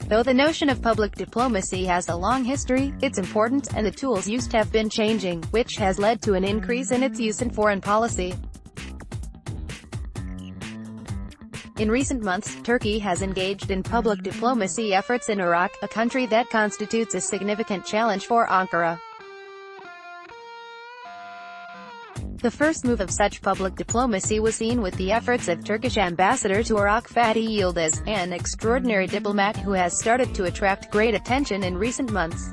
Though the notion of public diplomacy has a long history, it's important, and the tools used have been changing, which has led to an increase in its use in foreign policy. In recent months, Turkey has engaged in public diplomacy efforts in Iraq, a country that constitutes a significant challenge for Ankara. The first move of such public diplomacy was seen with the efforts of Turkish Ambassador to Iraq Fatih Yildiz, an extraordinary diplomat who has started to attract great attention in recent months.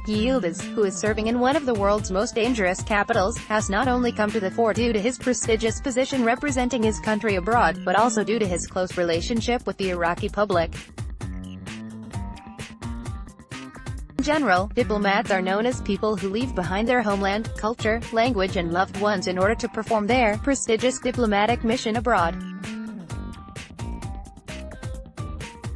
Yildiz, who is serving in one of the world's most dangerous capitals, has not only come to the fore due to his prestigious position representing his country abroad, but also due to his close relationship with the Iraqi public. In general, diplomats are known as people who leave behind their homeland, culture, language and loved ones in order to perform their prestigious diplomatic mission abroad.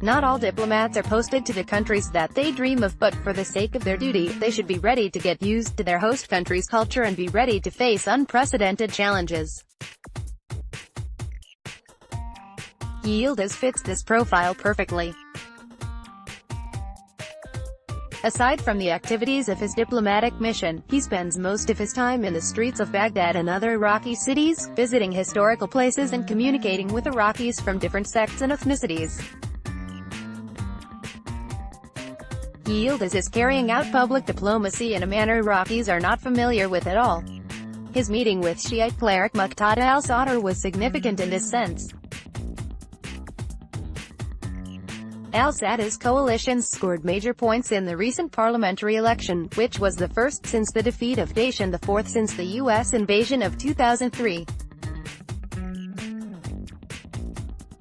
Not all diplomats are posted to the countries that they dream of, but for the sake of their duty, they should be ready to get used to their host country's culture and be ready to face unprecedented challenges. Yildiz fits this profile perfectly. Aside from the activities of his diplomatic mission, he spends most of his time in the streets of Baghdad and other Iraqi cities, visiting historical places and communicating with Iraqis from different sects and ethnicities. Yildiz is carrying out public diplomacy in a manner Iraqis are not familiar with at all. His meeting with Shiite cleric Muqtada al-Sadr was significant in this sense. Al-Sadr's coalition scored major points in the recent parliamentary election, which was the first since the defeat of Daesh and the fourth since the U.S. invasion of 2003.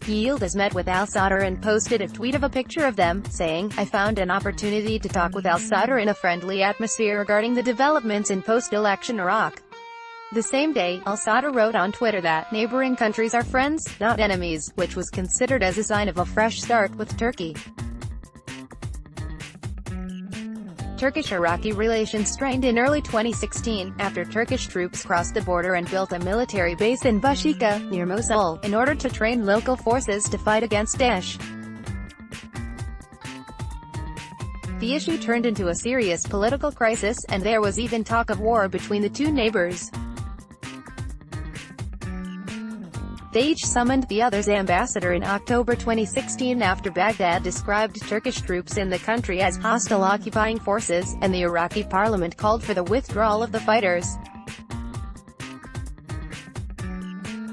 Yildiz met with al-Sadr and posted a tweet of a picture of them, saying, "I found an opportunity to talk with al-Sadr in a friendly atmosphere regarding the developments in post-election Iraq." The same day, al-Sadr wrote on Twitter that neighboring countries are friends, not enemies, which was considered as a sign of a fresh start with Turkey. Turkish-Iraqi relations strained in early 2016, after Turkish troops crossed the border and built a military base in Bashika, near Mosul, in order to train local forces to fight against Daesh. The issue turned into a serious political crisis, and there was even talk of war between the two neighbors. They each summoned the other's ambassador in October 2016 after Baghdad described Turkish troops in the country as hostile occupying forces, and the Iraqi parliament called for the withdrawal of the fighters.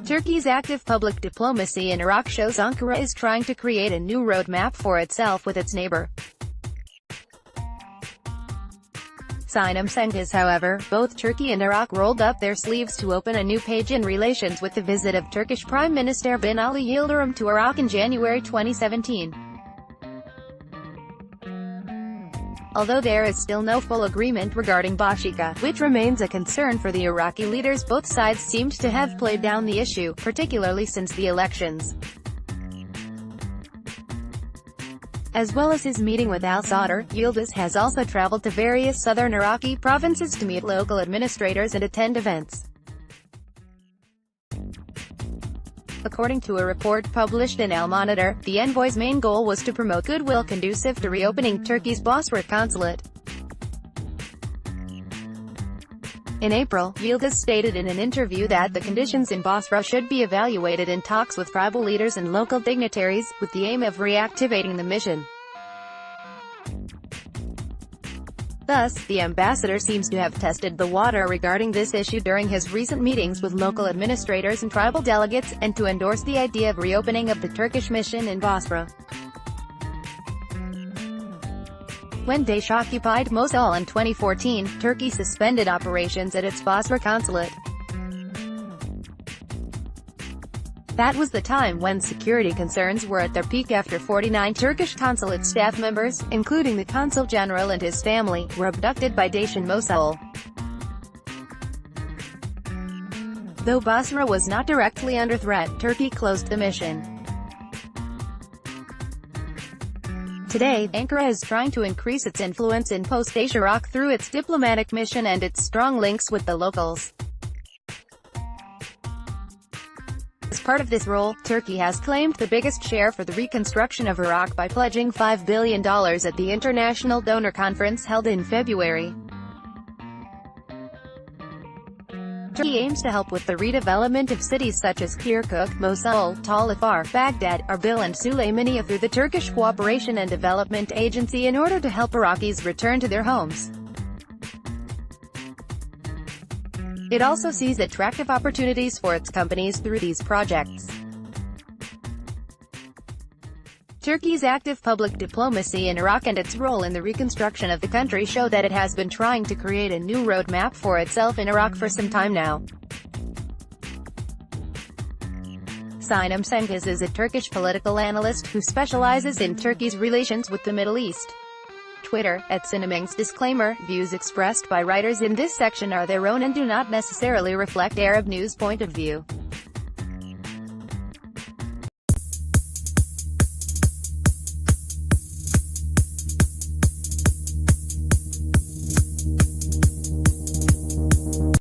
Turkey's active public diplomacy in Iraq shows Ankara is trying to create a new roadmap for itself with its neighbor. Sinem Cengiz, however, both Turkey and Iraq rolled up their sleeves to open a new page in relations with the visit of Turkish Prime Minister bin Ali Yildirim to Iraq in January 2017. Although there is still no full agreement regarding Bashika, which remains a concern for the Iraqi leaders, both sides seemed to have played down the issue, particularly since the elections. As well as his meeting with al-Sadr, Yildiz has also traveled to various southern Iraqi provinces to meet local administrators and attend events. According to a report published in Al-Monitor, the envoy's main goal was to promote goodwill conducive to reopening Turkey's Basra consulate. In April, Yildiz stated in an interview that the conditions in Basra should be evaluated in talks with tribal leaders and local dignitaries, with the aim of reactivating the mission. Thus, the ambassador seems to have tested the water regarding this issue during his recent meetings with local administrators and tribal delegates, and to endorse the idea of reopening of the Turkish mission in Basra. When Daesh occupied Mosul in 2014, Turkey suspended operations at its Basra consulate. That was the time when security concerns were at their peak after 49 Turkish consulate staff members, including the consul general and his family, were abducted by Daesh in Mosul. Though Basra was not directly under threat, Turkey closed the mission. Today, Ankara is trying to increase its influence in post-Daesh Iraq through its diplomatic mission and its strong links with the locals. As part of this role, Turkey has claimed the biggest share for the reconstruction of Iraq by pledging $5 billion at the International Donor Conference held in February. Turkey aims to help with the redevelopment of cities such as Kirkuk, Mosul, Tal Afar, Baghdad, Erbil and Suleymaniye through the Turkish Cooperation and Development Agency in order to help Iraqis return to their homes. It also sees attractive opportunities for its companies through these projects. Turkey's active public diplomacy in Iraq and its role in the reconstruction of the country show that it has been trying to create a new roadmap for itself in Iraq for some time now. Sinem Cengiz is a Turkish political analyst who specializes in Turkey's relations with the Middle East. Twitter, @Sinemeng's disclaimer, views expressed by writers in this section are their own and do not necessarily reflect Arab News' point of view.